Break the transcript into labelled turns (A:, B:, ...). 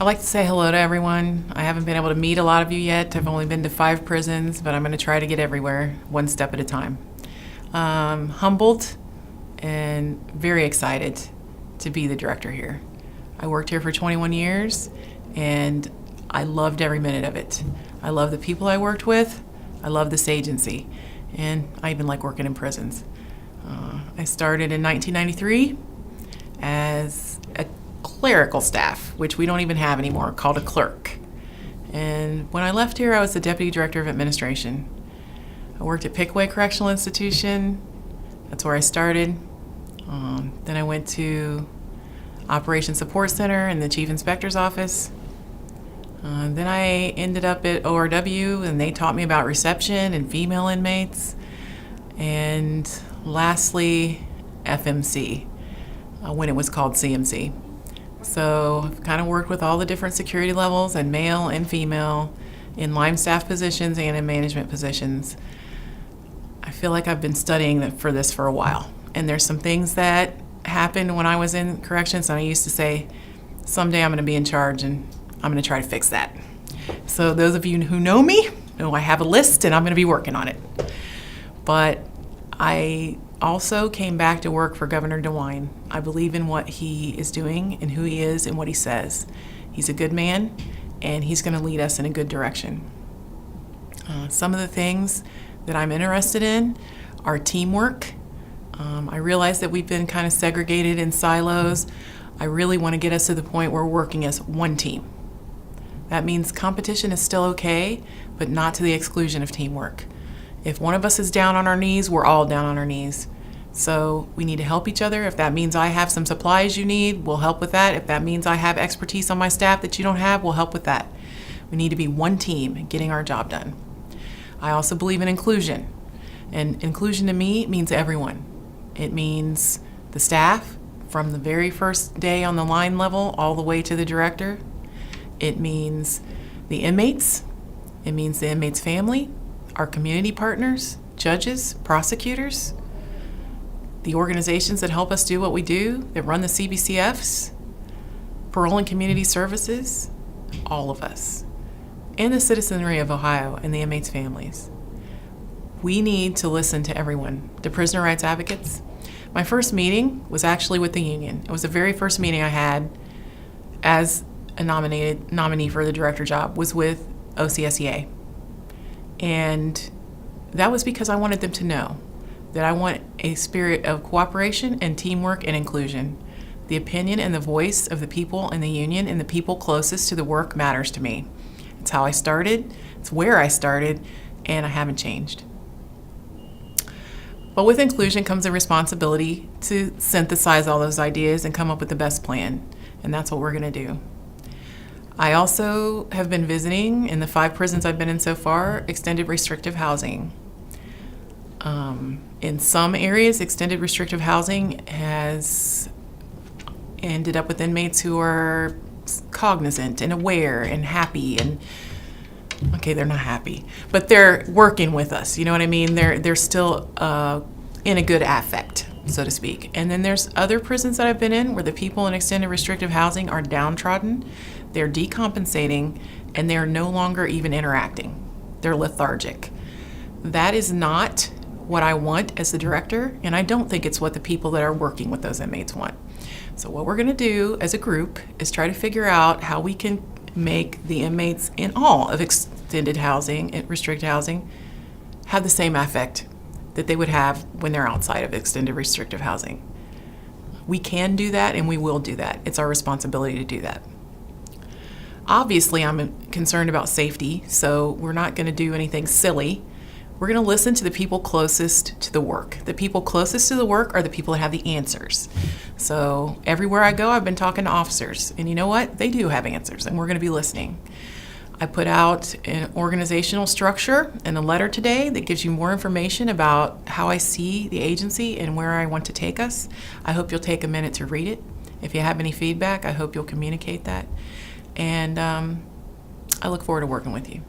A: I'd like to say hello to everyone. I haven't been able to meet a lot of you yet. I've only been to 5 prisons, but I'm going to try to get everywhere one step at a time. Humbled and very excited to be the director here. I worked here for 21 years and I loved every minute of it. I love the people I worked with. I love this agency, and I even like working in prisons. I started in 1993 as a clerical staff, which we don't even have anymore, called a clerk. And when I left here, I was the Deputy Director of Administration. I worked at Pickaway Correctional Institution. That's where I started. Then I went to Operations Support Center in the Chief Inspector's office. Then I ended up at ORW, and they taught me about reception and female inmates. And lastly, FMC, when it was called CMC. So I've kind of worked with all the different security levels, and male and female, in line staff positions and in management positions. I feel like I've been studying for this for a while. And there's some things that happened when I was in corrections, and I used to say, someday I'm going to be in charge and I'm going to try to fix that. So those of you who know me know I have a list and I'm going to be working on it. But I also came back to work for Governor DeWine. I believe in what he is doing and who he is and what he says. He's a good man, and he's going to lead us in a good direction. Some of the things that I'm interested in are teamwork. I realize that we've been kind of segregated in silos. I really want to get us to the point where we're working as one team. That means competition is still okay, but not to the exclusion of teamwork. If one of us is down on our knees, we're all down on our knees. So we need to help each other. If that means I have some supplies you need, we'll help with that. If that means I have expertise on my staff that you don't have, we'll help with that. We need to be one team getting our job done. I also believe in inclusion. And inclusion to me means everyone. It means the staff from the very first day on the line level all the way to the director. It means the inmates. It means the inmates' family, our community partners, judges, prosecutors, the organizations that help us do what we do, that run the CBCFs, parole and community services, all of us, and the citizenry of Ohio and the inmates' families. We need to listen to everyone, the prisoner rights advocates. My first meeting was actually with the union. It was the very first meeting I had as a nominee for the director job, was with OCSEA. And that was because I wanted them to know that I want a spirit of cooperation and teamwork and inclusion. The opinion and the voice of the people in the union and the people closest to the work matters to me. It's how I started, it's where I started, and I haven't changed. But with inclusion comes a responsibility to synthesize all those ideas and come up with the best plan, and that's what we're going to do. I also have been visiting, in the 5 prisons I've been in so far, extended restrictive housing. In some areas, extended restrictive housing has ended up with inmates who are cognizant and aware and happy, and okay, they're not happy, but they're working with us, you know what I mean? They're still in a good affect, so to speak. And then there's other prisons that I've been in where the people in extended restrictive housing are downtrodden, they're decompensating, and they're no longer even interacting. They're lethargic. That is not what I want as the director, and I don't think it's what the people that are working with those inmates want. So what we're going to do as a group is try to figure out how we can make the inmates in all of extended housing, restricted housing, have the same affect that they would have when they're outside of extended restrictive housing. We can do that, and we will do that. It's our responsibility to do that. Obviously, I'm concerned about safety, so we're not going to do anything silly. We're going to listen to the people closest to the work. The people closest to the work are the people that have the answers. So everywhere I go, I've been talking to officers, and you know what? They do have answers, and we're going to be listening. I put out an organizational structure and a letter today that gives you more information about how I see the agency and where I want to take us. I hope you'll take a minute to read it. If you have any feedback, I hope you'll communicate that. And I look forward to working with you.